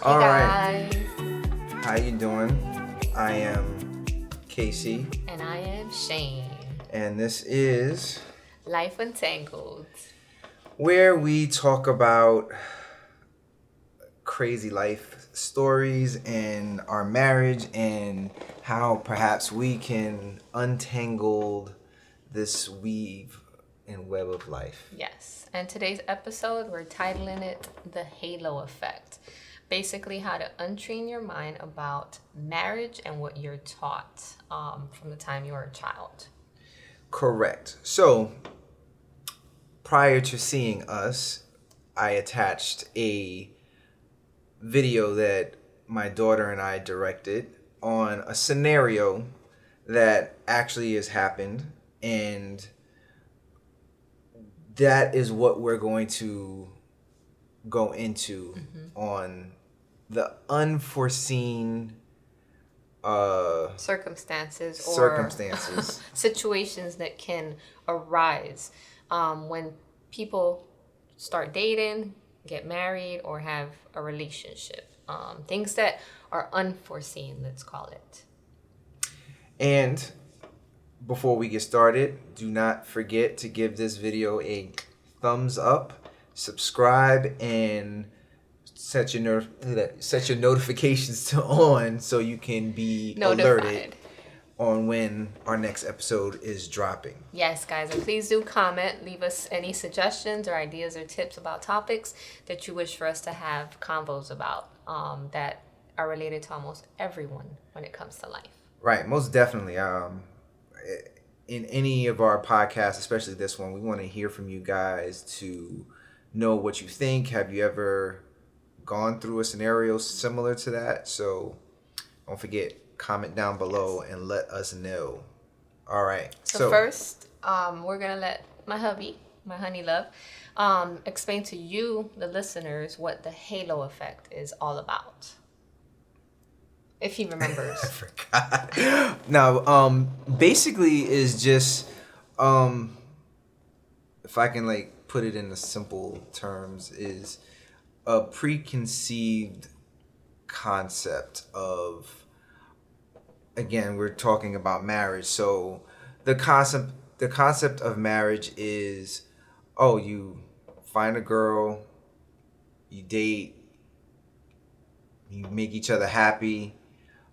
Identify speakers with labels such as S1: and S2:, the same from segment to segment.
S1: All
S2: Hey
S1: right,
S2: guys,
S1: how you doing? I am Casey,
S2: and I am Shaine.
S1: and this is
S2: Life Untangled.
S1: where we talk about crazy life stories and our marriage and how perhaps we can untangle this weave and web of life.
S2: Yes, and today's episode we're titling it The Halo Effect. Basically, how to untrain your mind about marriage and what you're taught from the time you were a child.
S1: Correct. So, prior to seeing us, I attached a video that my daughter and I directed on a scenario that actually has happened, and that is what we're going to go into on the unforeseen
S2: Circumstances or
S1: circumstances.
S2: situations that can arise when people start dating, get married, or have a relationship. Things that are unforeseen, let's call it.
S1: And before we get started, do not forget to give this video a thumbs up, subscribe, and set your notifications to on so you can be alerted on when our next episode is dropping.
S2: Yes, guys, and please do comment. Leave us any suggestions or ideas or tips about topics that you wish for us to have convos about that are related to almost everyone when it comes to life.
S1: Right, most definitely. In any of our podcasts, especially this one, we want to hear from you guys to know what you think. Have you ever gone through a scenario similar to that? So don't forget, comment down below and let us know. All right.
S2: So first, we're going to let my hubby, my honey love, explain to you, the listeners, what the halo effect is all about. If he remembers.
S1: I forgot. No, basically is just, if I can like put it in simple terms, is a preconceived concept of, again, we're talking about marriage. So the concept of marriage is, oh, you find a girl, you date, you make each other happy,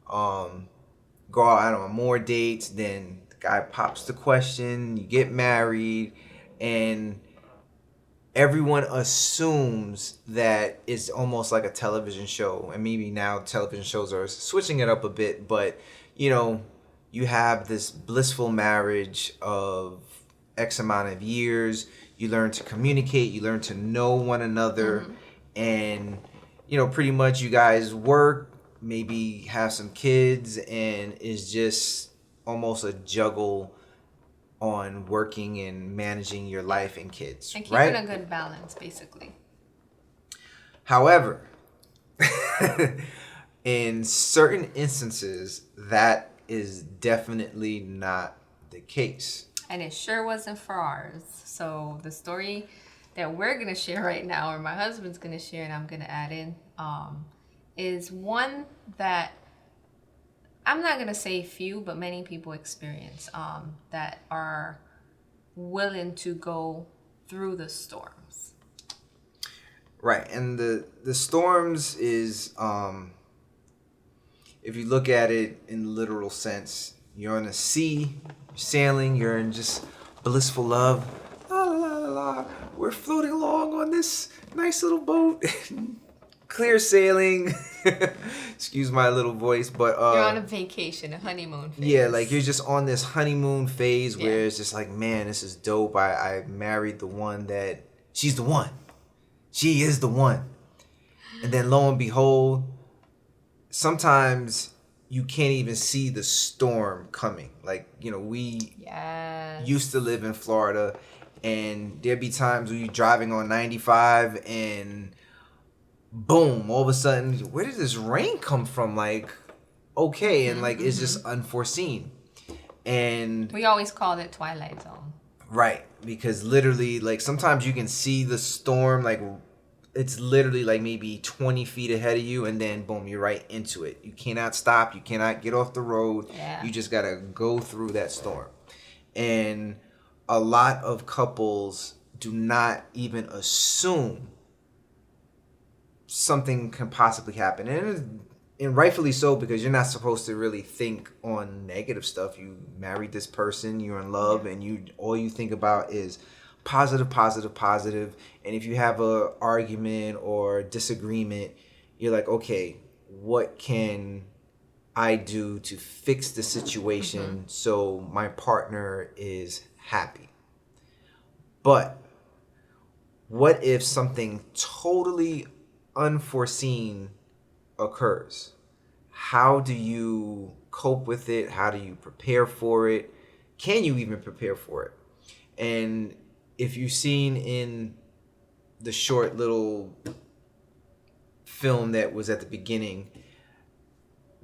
S1: go out, I don't know, more dates, then the guy pops the question, you get married, and everyone assumes that it's almost like a television show. And maybe now television shows are switching it up a bit, but you have this blissful marriage of X amount of years. You learn to communicate, you learn to know one another, and pretty much you guys work, maybe have some kids, and it's just almost a juggle on working and managing your life and kids,
S2: and keeping
S1: right?
S2: a good balance, basically.
S1: However, in certain instances, that is definitely not the case.
S2: And it sure wasn't for ours. So the story that we're going to share right now, or my husband's going to share and I'm going to add in, is one that I'm not going to say few, but many people experience that are willing to go through the storms.
S1: Right. And the storms is, if you look at it in the literal sense, you're on a sea, you're sailing, you're in just blissful love. La, la, la, la, la. We're floating along on this nice little boat. Clear sailing. Excuse my little voice, but
S2: you're on a vacation, a honeymoon phase.
S1: Yeah, like you're just on this honeymoon phase where it's just like, man, this is dope. I married the one that she's the one. She is the one. And then lo and behold, sometimes you can't even see the storm coming. Like, we used to live in Florida, and there'd be times when you're driving on 95 and boom, all of a sudden, where did this rain come from? Like, okay, and like it's just unforeseen. And
S2: we always called it Twilight Zone.
S1: Right, because literally, like, sometimes you can see the storm, like, it's literally like maybe 20 feet ahead of you, and then boom, you're right into it. You cannot stop. You cannot get off the road.
S2: Yeah.
S1: You just got to go through that storm. And a lot of couples do not even assume something can possibly happen. And rightfully so, because you're not supposed to really think on negative stuff. You married this person, you're in love, and all you think about is positive, positive, positive. And if you have a argument or disagreement, you're like, okay, what can I do to fix the situation so my partner is happy? But what if something totally unforeseen occurs? How do you cope with it? How do you prepare for it? Can you even prepare for it? And if you've seen in the short little film that was at the beginning,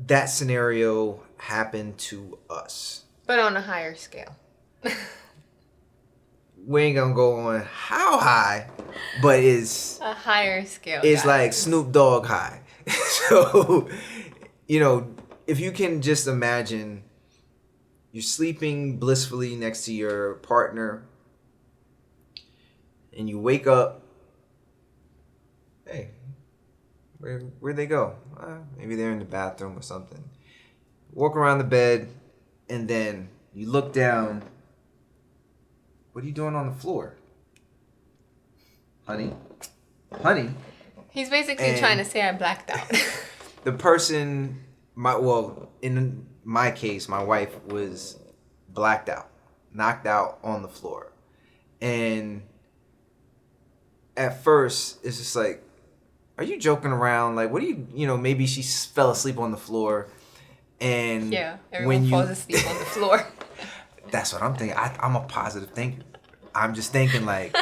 S1: that scenario happened to us.
S2: But on a higher scale.
S1: We ain't gonna go on how high, but it's
S2: a higher scale.
S1: It's
S2: guys.
S1: like Snoop Dogg high. So, if you can just imagine you're sleeping blissfully next to your partner and you wake up, hey, where'd they go? Maybe they're in the bathroom or something. Walk around the bed, and then you look down. What are you doing on the floor? Honey?
S2: He's basically trying to say I blacked out.
S1: The person, in my case, my wife was blacked out, knocked out on the floor. And at first, it's just like, are you joking around? Like, what do maybe she fell asleep on the floor. And
S2: yeah, everyone falls asleep on the floor.
S1: That's what I'm thinking. I'm a positive thinker. I'm just thinking like,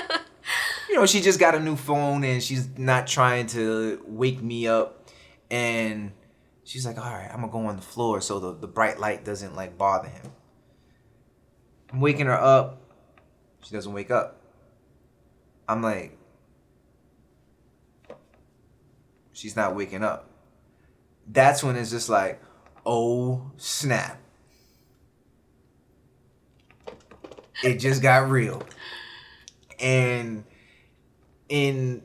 S1: she just got a new phone and she's not trying to wake me up. And she's like, all right, I'm going to go on the floor so the bright light doesn't like bother him. I'm waking her up. She doesn't wake up. I'm like, she's not waking up. That's when it's just like, oh, snap. It just got real. And in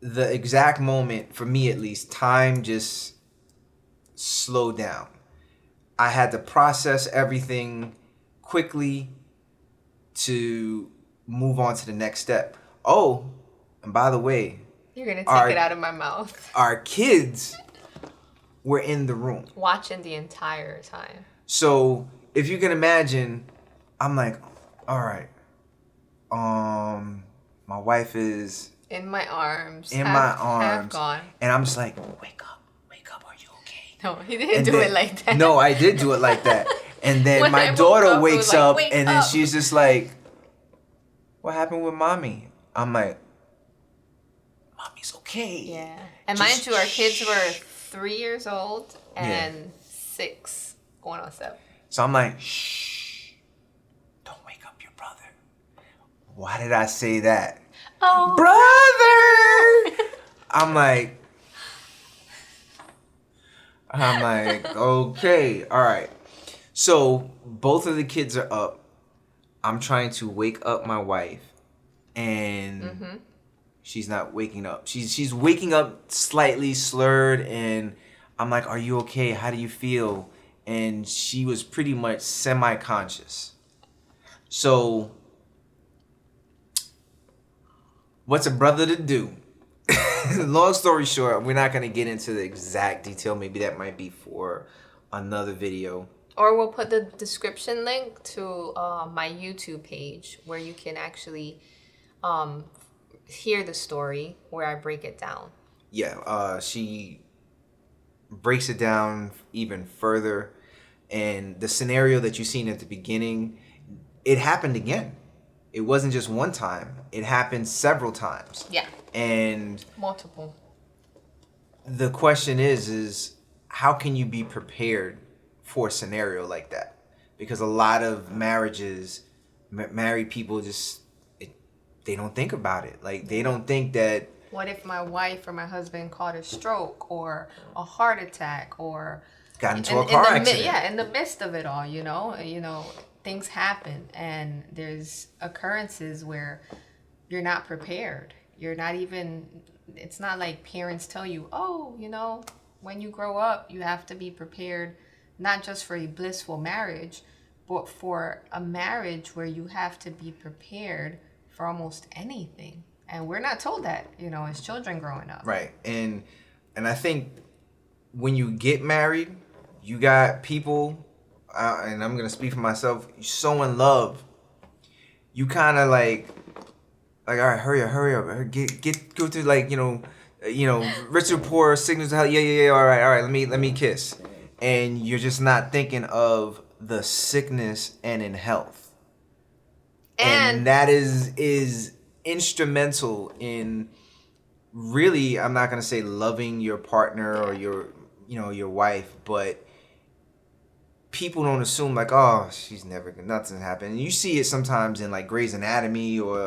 S1: the exact moment, for me at least, time just slowed down. I had to process everything quickly to move on to the next step. Oh, and by the way,
S2: you're going to take it out of my mouth.
S1: Our kids were in the room.
S2: Watching the entire time.
S1: So if you can imagine, I'm like, all right, my wife is
S2: in my arms.
S1: Half
S2: gone.
S1: And I'm just like, wake up, are you okay?
S2: No, he didn't do it like that.
S1: No, I did do it like that. And then my daughter wakes up, and then she's just like, what happened with mommy? I'm like, mommy's okay.
S2: Yeah. And mind you, our kids were 3 years old and 6 going on 7.
S1: So I'm like, shh, don't wake up your brother. Why did I say that?
S2: Oh,
S1: brother! I'm like, okay, all right. So both of the kids are up. I'm trying to wake up my wife, and she's not waking up. She's waking up slightly slurred, and I'm like, are you okay? How do you feel? And she was pretty much semi-conscious. So what's a brother to do? Long story short, we're not going to get into the exact detail. Maybe that might be for another video.
S2: Or we'll put the description link to my YouTube page where you can actually hear the story where I break it down.
S1: Yeah, she breaks it down even further. And the scenario that you seen at the beginning, it happened again. It wasn't just one time. It happened several times.
S2: Yeah.
S1: And
S2: multiple.
S1: The question is how can you be prepared for a scenario like that? Because a lot of marriages, married people just, they don't think about it. Like, they don't think that
S2: What if my wife or my husband caught a stroke or a heart attack or
S1: Got into a car accident.
S2: Yeah, in the midst of it all, things happen and there's occurrences where you're not prepared. You're not even, it's not like parents tell you, oh, when you grow up, you have to be prepared not just for a blissful marriage, but for a marriage where you have to be prepared for almost anything. And we're not told that, as children growing up.
S1: Right. And I think when you get married, you got people, and I'm going to speak for myself, you're so in love. You kind of like, all right, hurry up, go through rich or poor, signals to hell. Yeah, all right, let me kiss. And you're just not thinking of the sickness and in health. And that is instrumental in really, I'm not going to say loving your partner or your wife, but people don't assume like, oh, she's never gonna, nothing happen. And you see it sometimes in like Grey's Anatomy or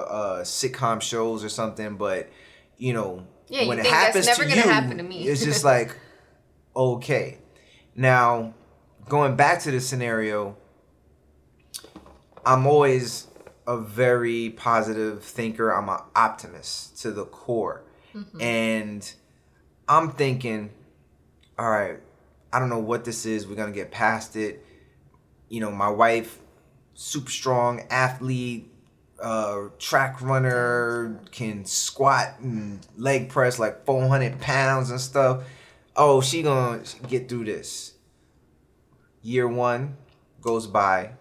S1: sitcom shows or something, but when it happens to you,
S2: happen to me.
S1: It's just like, okay. Now, going back to the scenario, I'm always a very positive thinker. I'm an optimist to the core. Mm-hmm. And I'm thinking, all right, I don't know what this is. We're going to get past it. My wife, super strong athlete, track runner, can squat and leg press like 400 pounds and stuff. Oh, she going to get through this. Year 1 goes by.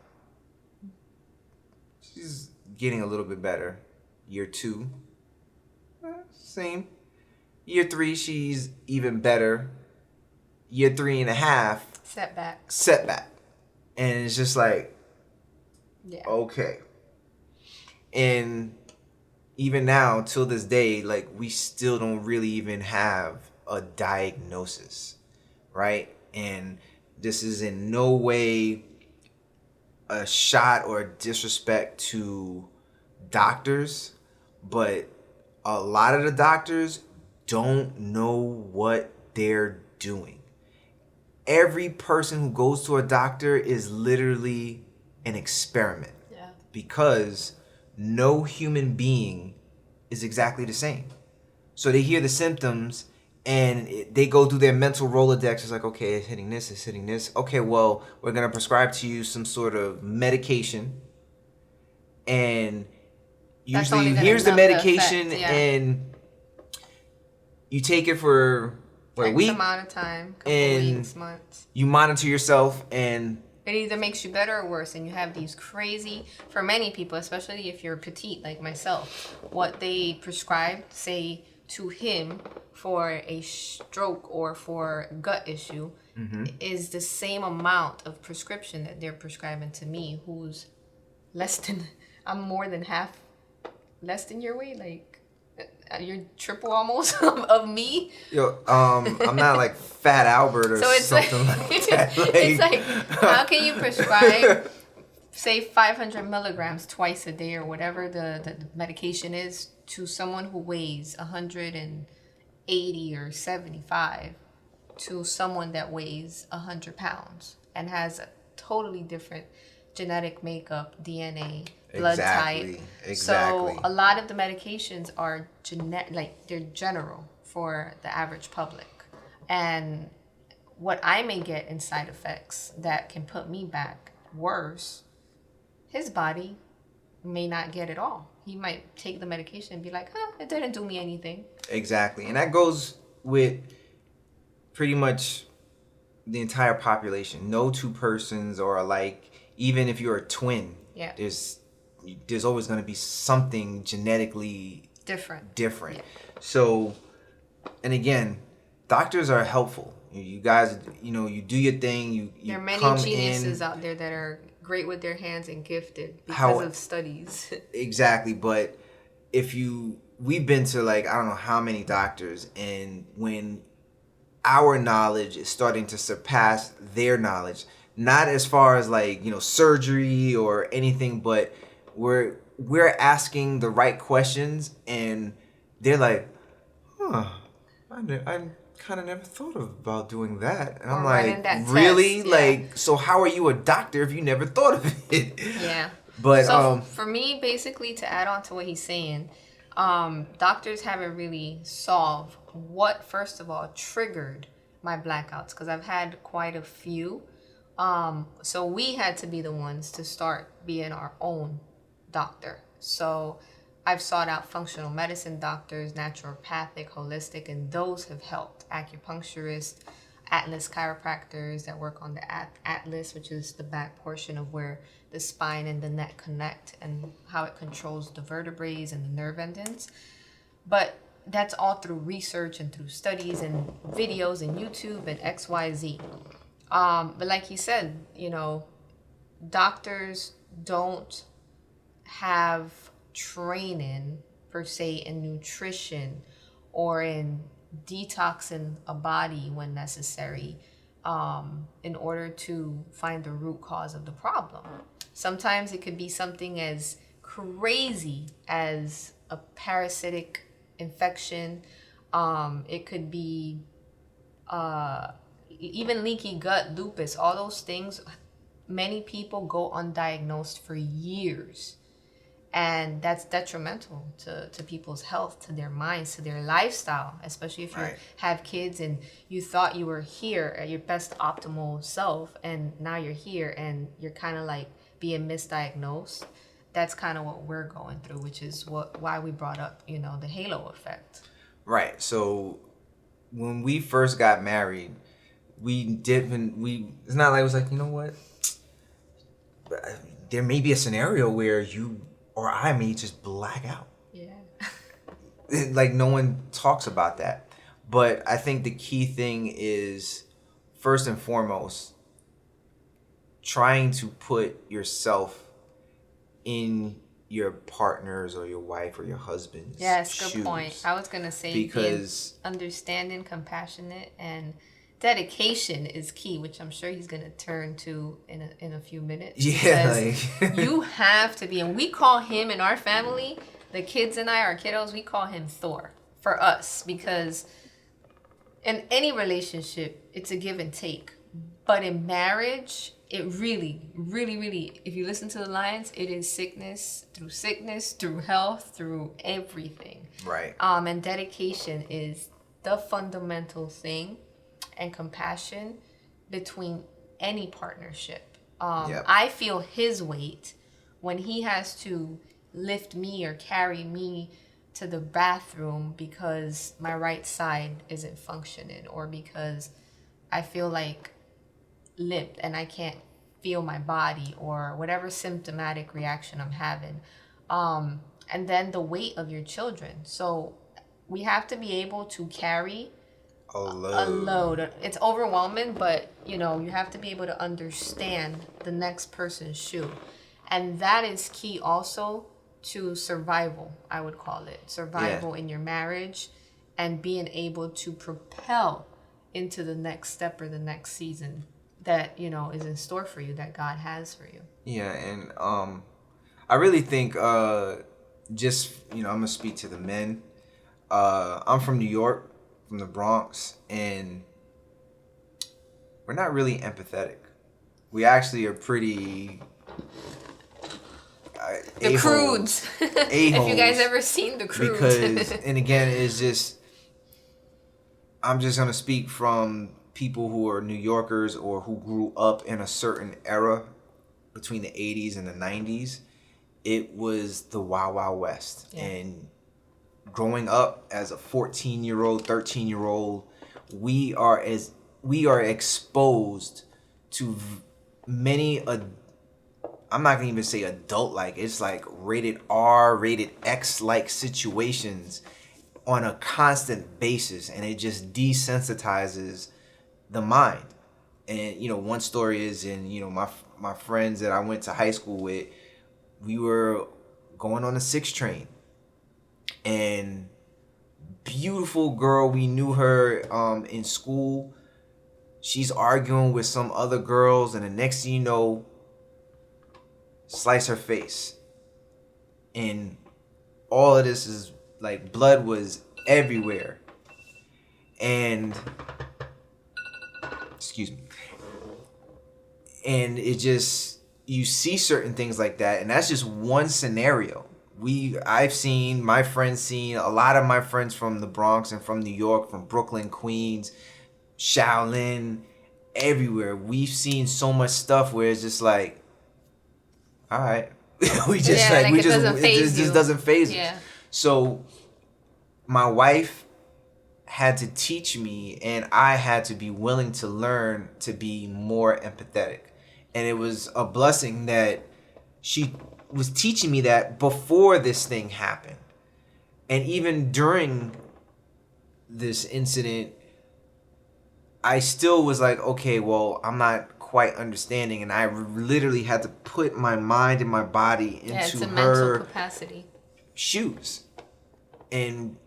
S1: She's getting a little bit better. Year 2, same. Year 3, she's even better. Year 3.5, setback. And it's just like, yeah, okay. And even now, till this day, like, we still don't really even have a diagnosis, right? And this is in no way a shot or disrespect to doctors, but a lot of the doctors don't know what they're doing. Every person who goes to a doctor is literally an experiment. Yeah. Because no human being is exactly the same. So they hear the symptoms and they go through their mental Rolodex. It's like, okay, it's hitting this. Okay, well, we're going to prescribe to you some sort of medication. And usually here's the medication, the effect, yeah. And you take it for a week,
S2: amount of time, weeks, months.
S1: You monitor yourself, and
S2: it either makes you better or worse. And you have these crazy, for many people, especially if you're petite like myself, what they prescribe, say to him for a stroke or for a gut issue, mm-hmm. is the same amount of prescription that they're prescribing to me, who's I'm more than half less than your weight, like. You're triple almost of me.
S1: Yo, I'm not like Fat Albert or something like that.
S2: It's like, how can you prescribe, say, 500 milligrams twice a day or whatever the medication is to someone who weighs 180 or 75 to someone that weighs 100 pounds and has a totally different genetic makeup, DNA, blood type.
S1: Exactly.
S2: So a lot of the medications are they're general for the average public. And what I may get in side effects that can put me back worse, his body may not get at all. He might take the medication and be like, it didn't do me anything.
S1: Exactly. And that goes with pretty much the entire population. No two persons are alike. Even if you're a twin, yeah, there's always going to be something genetically different. Yeah. So, and again, doctors are helpful. You guys, you do your thing. You
S2: there are many geniuses out there that are great with their hands and gifted because of studies.
S1: Exactly, but we've been to like I don't know how many doctors, and when our knowledge is starting to surpass their knowledge. Not as far as like, surgery or anything, but we're asking the right questions and they're like, huh, I kind of never thought about doing that. And I'm
S2: Or running
S1: like,
S2: that
S1: really?
S2: test. Yeah.
S1: Like, so how are you a doctor if you never thought of it?
S2: Yeah.
S1: But
S2: So for me, basically, to add on to what he's saying, doctors haven't really solved what, first of all, triggered my blackouts, because I've had quite a few. So we had to be the ones to start being our own doctor. So I've sought out functional medicine doctors, naturopathic, holistic, and those have helped. Acupuncturists, Atlas chiropractors that work on the Atlas, which is the back portion of where the spine and the neck connect and how it controls the vertebrae and the nerve endings. But that's all through research and through studies and videos and YouTube and XYZ. But like he said, doctors don't have training per se in nutrition or in detoxing a body when necessary, in order to find the root cause of the problem. Sometimes it could be something as crazy as a parasitic infection. It could be even leaky gut, lupus, all those things. Many people go undiagnosed for years. And that's detrimental to people's health, to their minds, to their lifestyle, especially if you have kids and you thought you were here at your best optimal self, and now you're here and you're kind of like being misdiagnosed. That's kind of what we're going through, which is why we brought up, the halo effect.
S1: Right. So when we first got married, it's not like it was like, you know what? There may be a scenario where you or I may just black out.
S2: Yeah.
S1: Like no one talks about that. But I think the key thing is, first and foremost, trying to put yourself in your partner's or your wife or your husband's
S2: yes,
S1: shoes.
S2: good point. I was going to say,
S1: because
S2: being understanding, compassionate, and dedication is key, which I'm sure he's going to turn to in a few minutes.
S1: Yeah, like
S2: you have to be, and we call him in our family, the kids and I, our kiddos, we call him Thor for us, because in any relationship, it's a give and take. But in marriage, it really, really, really, if you listen to the lines, it is sickness, through health, through everything.
S1: Right.
S2: And dedication is the fundamental thing, and compassion between any partnership.
S1: Yep.
S2: I feel his weight when he has to lift me or carry me to the bathroom because my right side isn't functioning, or because I feel like limp and I can't feel my body, or whatever symptomatic reaction I'm having. And then the weight of your children. So we have to be able to carry
S1: a
S2: a load. It's overwhelming, but you have to be able to understand the next person's shoe. And that is key also to survival, I would call it. Survival in your marriage, and being able to propel into the next step or the next season that, is in store for you, that God has for you.
S1: Yeah, and I really think just, I'm going to speak to the men. I'm from New York, from the Bronx, and we're not really empathetic. We actually are pretty
S2: the Crudes. If you guys ever seen the Crudes.
S1: Because, and again, it's just, I'm just going to speak from people who are New Yorkers or who grew up in a certain era between the 80s and the 90s. It was the Wild Wild West. Yeah. And growing up as a 14-year-old, 13-year-old, we are exposed to many, I'm not going to even say adult-like, it's like rated R, rated X-like situations on a constant basis, and it just desensitizes the mind. And one story is my friends that I went to high school with, we were going on the 6 train, and beautiful girl, we knew her in school, she's arguing with some other girls, and the next thing you know, slice her face, and all of this is like blood was everywhere. And excuse me. And it just, you see certain things like that, and that's just one scenario. I've seen, my friends seen, a lot of my friends from the Bronx and from New York, from Brooklyn, Queens, Shaolin, everywhere. We've seen so much stuff where it's just like, all right, we just
S2: Yeah, like
S1: we
S2: it doesn't faze
S1: it just
S2: you.
S1: doesn't phase us.
S2: Yeah.
S1: So my wife had to teach me, and I had to be willing to learn to be more empathetic. And it was a blessing that she was teaching me that before this thing happened. And even during this incident, I still was like, okay, well, I'm not quite understanding. And I literally had to put my mind and my body
S2: Yeah, it's
S1: into
S2: a mental
S1: her
S2: capacity.
S1: shoes and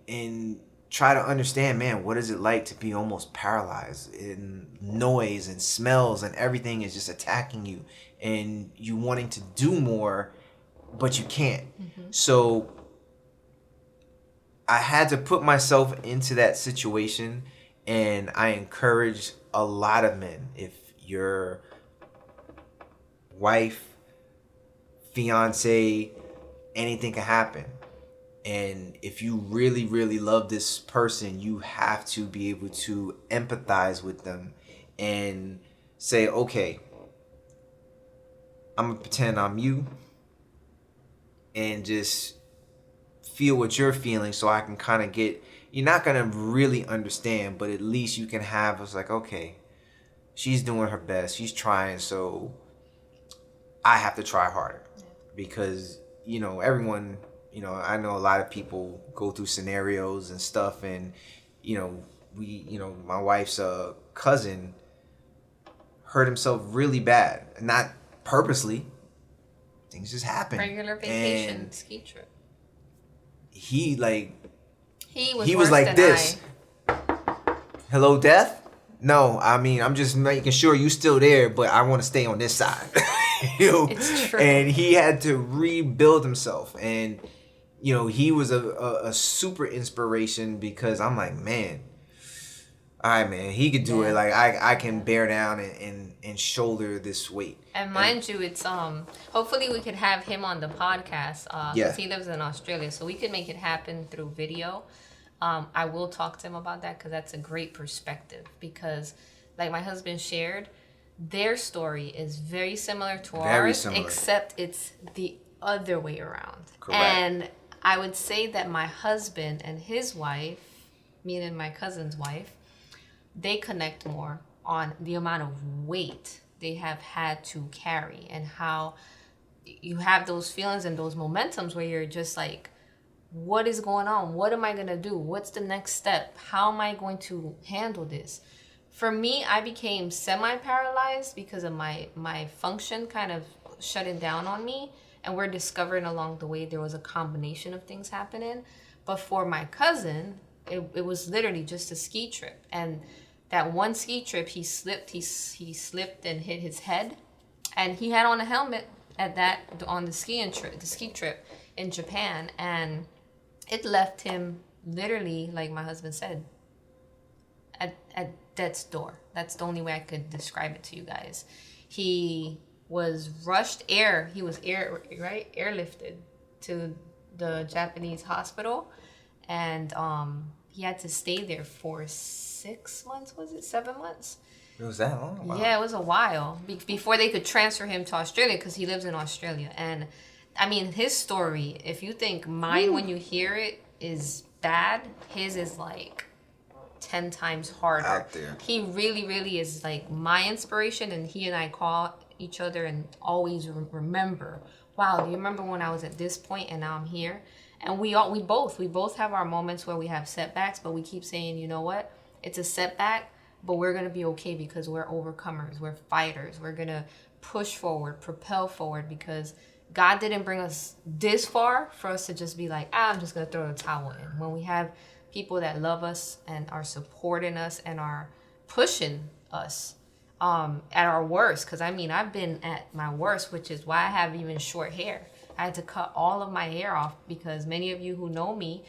S1: try to understand, man, what is it like to be almost paralyzed in noise and smells, and everything is just attacking you, and you wanting to do more, but you can't. So I had to put myself into that situation, and I encourage a lot of men, if your wife, fiance, anything can happen. And if you really, really love this person, you have to be able to empathize with them and say, okay, I'm going to pretend I'm you and just feel what you're feeling, so I can kind of get, you're not going to really understand, but at least you can have, it's like, okay, she's doing her best. She's trying, so I have to try harder. Because, everyone, I know a lot of people go through scenarios and stuff, and, my wife's cousin hurt himself really bad. Not purposely. Things just happen.
S2: Regular vacation,
S1: And
S2: ski trip.
S1: he
S2: He
S1: was
S2: worse
S1: like
S2: than
S1: this. Hello, death? No, I mean, I'm just making sure you still there, but I want to stay on this side.
S2: It's true.
S1: And he had to rebuild himself. And, he was a super inspiration, because I'm like, man, all right, man, he could do it. Like, I can bear down and shoulder this weight.
S2: And mind you, it's hopefully we could have him on the podcast, because he lives in Australia, so we could make it happen through video. I will talk to him about that, because that's a great perspective, because like my husband shared, their story is very similar to ours, except it's the other way around.
S1: Correct.
S2: And I would say that my husband and his wife, meaning my cousin's wife, they connect more on the amount of weight they have had to carry, and how you have those feelings and those momentums where you're just like, what is going on? What am I going to do? What's the next step? How am I going to handle this? For me, I became semi-paralyzed because of my function kind of shutting down on me. And we're discovering along the way there was a combination of things happening. But for my cousin, it was literally just a ski trip. And that one ski trip, he slipped and hit his head. And he had on a helmet on the ski trip in Japan. And it left him literally, like my husband said, at death's door. That's the only way I could describe it to you guys. He was he was airlifted to the Japanese hospital, and he had to stay there for 6 months, was it 7 months?
S1: It was that long? Wow.
S2: Yeah, it was a while before they could transfer him to Australia, because he lives in Australia. And I mean, his story, if you think mine when you hear it is bad, his is like 10 times harder.
S1: Out there.
S2: He really, really is like my inspiration, and he and I call each other and always remember, wow, do you remember when I was at this point and now I'm here? And we both have our moments where we have setbacks, but we keep saying, you know what? It's a setback, but we're going to be okay, because we're overcomers, we're fighters. We're going to push forward, propel forward, because God didn't bring us this far for us to just be like, I'm just going to throw the towel in. When we have people that love us and are supporting us and are pushing us at our worst, because I mean, I've been at my worst, which is why I have even short hair. I had to cut all of my hair off, because many of you who know me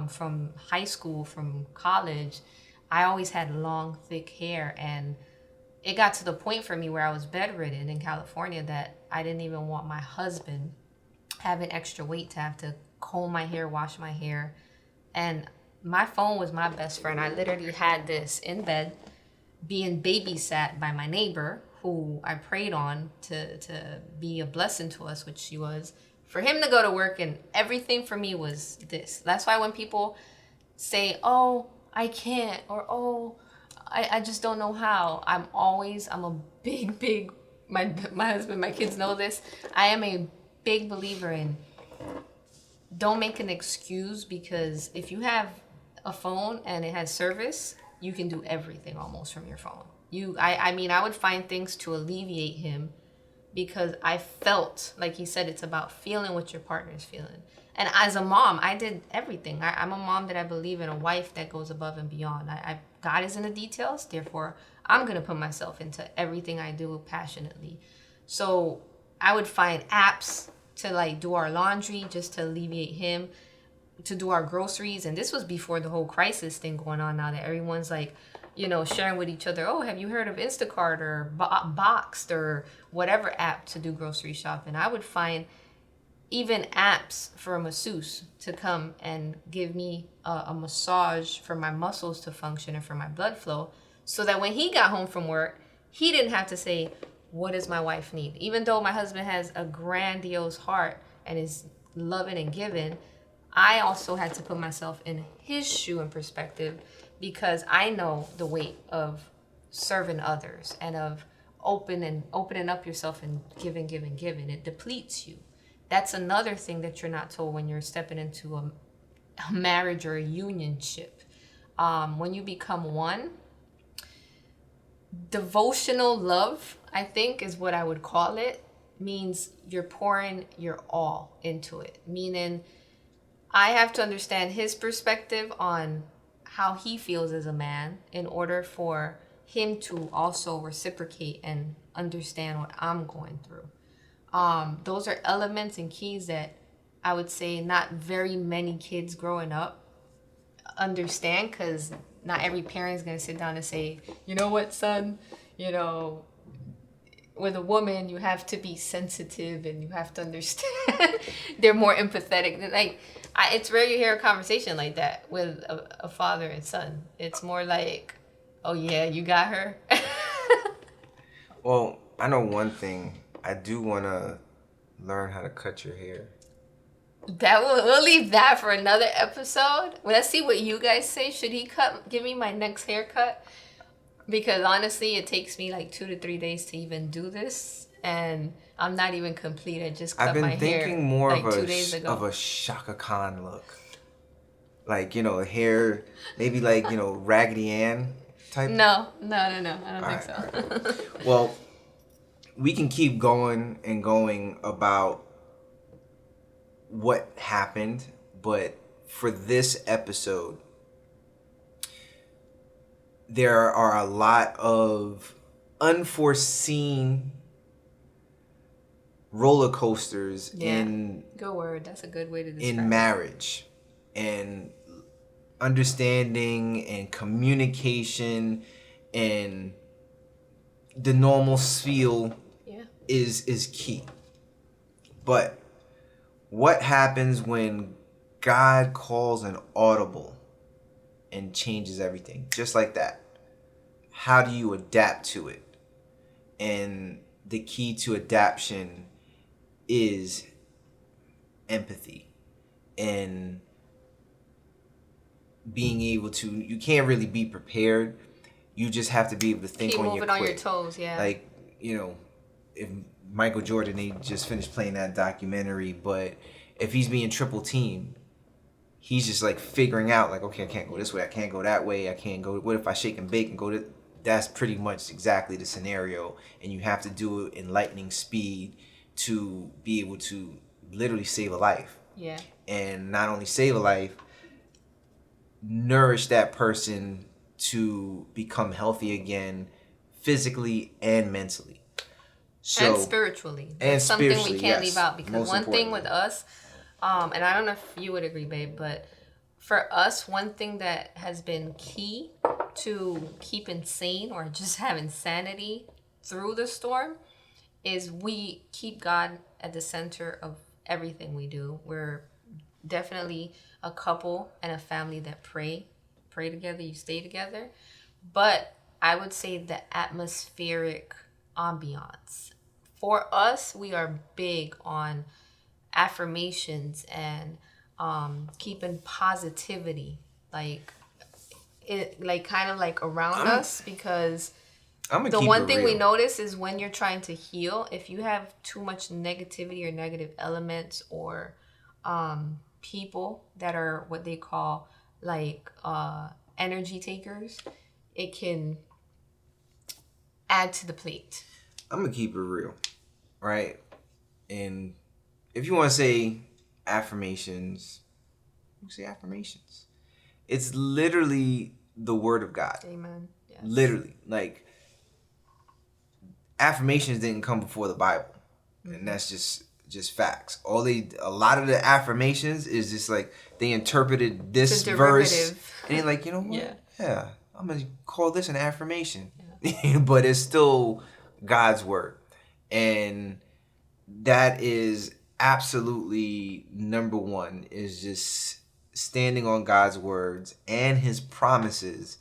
S2: from high school, from college, I always had long, thick hair, and it got to the point for me where I was bedridden in California that I didn't even want my husband having extra weight to have to comb my hair, wash my hair. And my phone was my best friend. I literally had this in bed being babysat by my neighbor who I prayed on to be a blessing to us, which she was, for him to go to work, and everything for me was this. That's why when people say, oh, I can't, or oh, I just don't know how, I'm a big, my husband, my kids know this. I am a big believer in don't make an excuse, because if you have a phone and it has service, you can do everything almost from your phone. I mean, I would find things to alleviate him, because I felt, like he said, it's about feeling what your partner's feeling. And as a mom, I did everything. I'm a mom that I believe in, a wife that goes above and beyond. God is in the details, therefore, I'm going to put myself into everything I do passionately. So I would find apps to like do our laundry just to alleviate him, to do our groceries. And this was before the whole crisis thing going on now that everyone's like, you know, sharing with each other, oh, have you heard of Instacart or Boxed or whatever app to do grocery shopping. I would find even apps for a masseuse to come and give me a massage for my muscles to function and for my blood flow, so that when he got home from work, he didn't have to say, what does my wife need? Even though my husband has a grandiose heart and is loving and giving, I also had to put myself in his shoe and perspective, because I know the weight of serving others and of opening up yourself and giving. It depletes you. That's another thing that you're not told when you're stepping into a marriage or a unionship. When you become one, devotional love, I think is what I would call it, means you're pouring your all into it. Meaning, I have to understand his perspective on how he feels as a man in order for him to also reciprocate and understand what I'm going through. Those are elements and keys that I would say not very many kids growing up understand, because not every parent is going to sit down and say, you know what, son, you know, with a woman, you have to be sensitive and you have to understand. They're more empathetic. Like, it's rare you hear a conversation like that with a father and son. It's more like, oh yeah, you got her.
S1: Well, I know one thing. I do want to learn how to cut your hair.
S2: We'll leave that for another episode. Let's see what you guys say. Should he give me my next haircut? Because honestly, it takes me like 2 to 3 days to even do this, and I'm not even complete. I just cut my hair.
S1: I've been thinking more
S2: like
S1: of
S2: 2 days ago.
S1: of a Shaka Khan look, like, you know, hair maybe like, you know, Raggedy Ann type.
S2: No. I don't think so.
S1: Right. Well, we can keep going and going about what happened, but for this episode, there are a lot of unforeseen roller coasters in
S2: good word. That's a good way to describe
S1: in marriage, and understanding and communication and the normal spiel is key. But what happens when God calls an audible and changes everything just like that? How do you adapt to it? And the key to adaptation is empathy and being able to, you can't really be prepared. You just have to be able to think on your quick.
S2: Keep moving on your toes, yeah.
S1: Like, you know, if Michael Jordan, he just finished playing that documentary, but if he's being triple teamed, he's just like figuring out like, okay, I can't go this way, I can't go that way, I can't go, what if I shake and bake and go to, that's pretty much exactly the scenario, and you have to do it in lightning speed to be able to literally save a life.
S2: Yeah. And
S1: not only save a life, nourish that person to become healthy again, physically and mentally. So,
S2: and spiritually.
S1: And
S2: that's something
S1: spiritually,
S2: we can't
S1: yes,
S2: leave out, because one thing with us, and I don't know if you would agree, babe, but for us, one thing that has been key to keeping sane or just having sanity through the storm is we keep God at the center of everything we do. We're definitely a couple and a family that pray together, you stay together. But I would say the atmospheric ambiance. For us, we are big on affirmations and keeping positivity kind of like around us, because the one thing we notice is when you're trying to heal, if you have too much negativity or negative elements or people that are what they call energy takers, it can add to the plate.
S1: I'm gonna keep it real, right? And if you want to say affirmations, you say affirmations. It's literally the word of God.
S2: Amen. Yes.
S1: Literally, like, affirmations didn't come before the Bible, and that's just facts. A lot of the affirmations is just like they interpreted this verse, and they're like, you know what? Yeah, I'm gonna call this an affirmation, but it's still God's word, and that is absolutely number one. Is just standing on God's words and His promises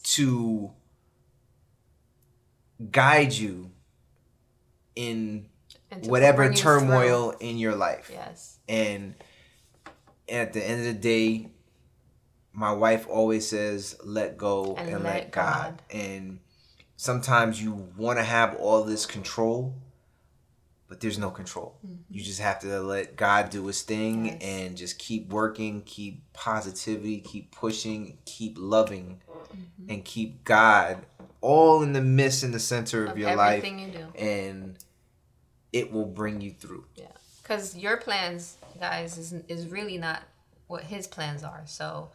S1: to guide you in whatever turmoil in your life.
S2: Yes.
S1: And at the end of the day, my wife always says, let go and let God. And sometimes you want to have all this control, but there's no control. You just have to let God do His thing and just keep working, keep positivity, keep pushing, keep loving, and keep God all in the midst, in the center of your life.
S2: Everything you do.
S1: And it will bring you through.
S2: Yeah. Because your plans, guys, is really not what His plans are. So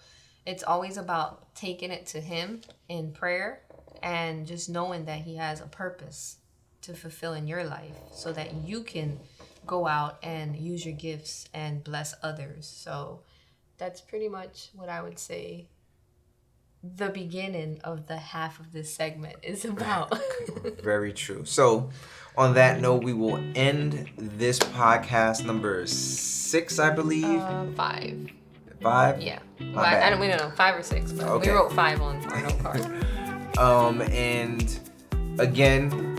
S2: it's always about taking it to Him in prayer and just knowing that He has a purpose to fulfill in your life so that you can go out and use your gifts and bless others. So that's pretty much what I would say the beginning of the half of this segment is about.
S1: Very true. So on that note, we will end this podcast number 6, I believe.
S2: 5.
S1: 5?
S2: Yeah. Well, we don't know, 5 or 6, but we wrote 5 on our note card.
S1: And again,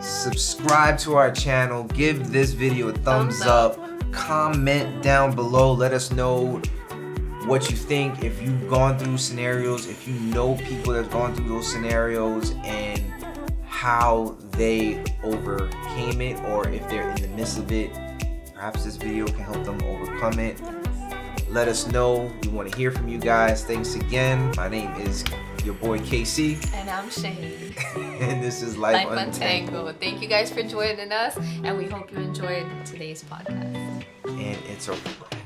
S1: subscribe to our channel, give this video a thumbs up, comment down below, let us know what you think, if you've gone through scenarios, if you know people that have gone through those scenarios and how they overcame it, or if they're in the midst of it, perhaps this video can help them overcome it. Let us know. We want to hear from you guys. Thanks again. My name is your boy KC.
S2: And I'm Shaine.
S1: And this is Life Untangled.
S2: Thank you guys for joining us, and we hope you enjoyed today's podcast.
S1: And it's over.